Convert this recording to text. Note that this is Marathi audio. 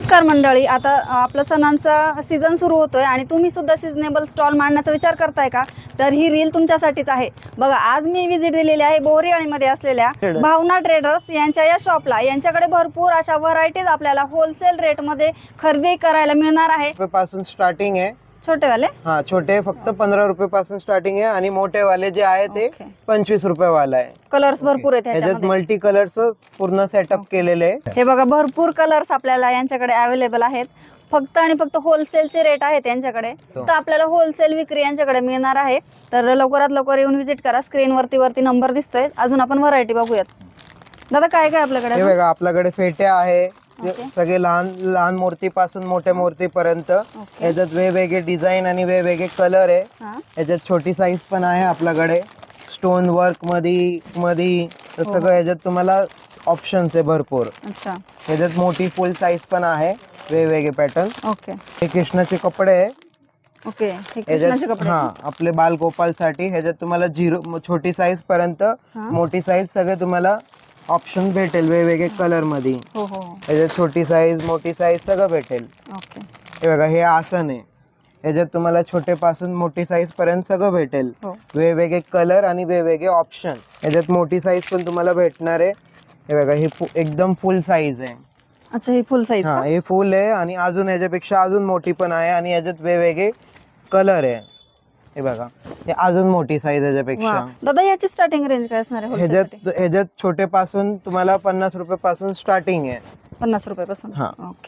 नमस्कार मंडळी, आता आपला सणांचा सीझन सुरू होतोय आणि तुम्ही सुद्धा सीझनेबल स्टॉल मांडण्याचा विचार करताय का? तर ही रील तुमच्यासाठीच आहे. बघा, आज मी विजिट दिलेली आहे बोरिवलीमध्ये असलेल्या भावना ट्रेडर्स यांच्या या शॉपला. यांच्याकडे भरपूर अशा व्हरायटीज आपल्याला होलसेल रेट मध्ये खरेदी करायला मिळणार आहे. पासून स्टार्टिंग आहे छोटे वाले, हाँ छोटे फक्त 15 रुपये पासून स्टार्टिंग आहे आणि मोठे वाले जे आहे ते 25 रुपये वाला आहे. कलर्स भरपूर आहेत याच्यात त्याच्यामध्ये. मल्टी कलर्स पूर्ण सेटअप केलेले आहे. हे बघा, भरपूर कलर्स आपल्याला यांच्याकडे अवेलेबल आहेत. फक्त आणि फक्त होलसेलचे रेट आहेत यांच्याकडे. तर आपल्याला होलसेल विक्री यांच्याकडे मिळणार आहे. तर लवकरात लवकर येऊन विजिट करा. स्क्रीन वरती नंबर दिसतोय. अजून आपण व्हरायटी बघूयात. दादा, काय काय आपल्याकडे? हे बघा, आपल्याकडे फेटे आहे, सगळे लहान लहान मूर्ती पासून मोठ्या मूर्ती पर्यंत. याच्यात वेगवेगळे डिझाईन आणि वेगवेगळे कलर आहे. याच्यात छोटी साईज पण आहे आपल्याकडे, स्टोन वर्क मध्ये सगळं याच्यात तुम्हाला ऑप्शन्स आहे भरपूर. अच्छा, याच्यात मोठी फुल साईज पण आहे, वेगवेगळे पॅटर्न. ओके हे कृष्णाचे कपडे आहे. ओके, याच्यात आपले बाल गोपाल साठी. ह्याच्यात तुम्हाला छोटी साईज पर्यंत मोठी साईज सगळे तुम्हाला ऑप्शन भेटेल वेगवेगळे कलर मध्ये. हो हो, याच्यात छोटी साईज मोठी साईज सगळं भेटेल. ओके. हे बघा, हे आसन आहे. याच्यात तुम्हाला छोटे पासून मोठी साईज पर्यंत सगळं भेटेल. वेगवेगळे कलर आणि वेगवेगळे ऑप्शन. याच्यात मोठी साईज पण तुम्हाला भेटणार आहे. हे बघा, हे एकदम फुल साईज आहे. अच्छा, ही फुल साईज? हा, हे फुल आहे आणि अजून याच्यापेक्षा अजून मोठी पण आहे आणि याच्यात वेगवेगळे कलर आहे. हे बघा, हे अजून मोठी साईज याच्यापेक्षा. दादा, याची स्टार्टिंग रेंज काय असणार आहे? ह्याच्यात छोटे पासून तुम्हाला 50 रुपये पासून स्टार्टिंग आहे. 50 रुपये पासून. हा. ओके.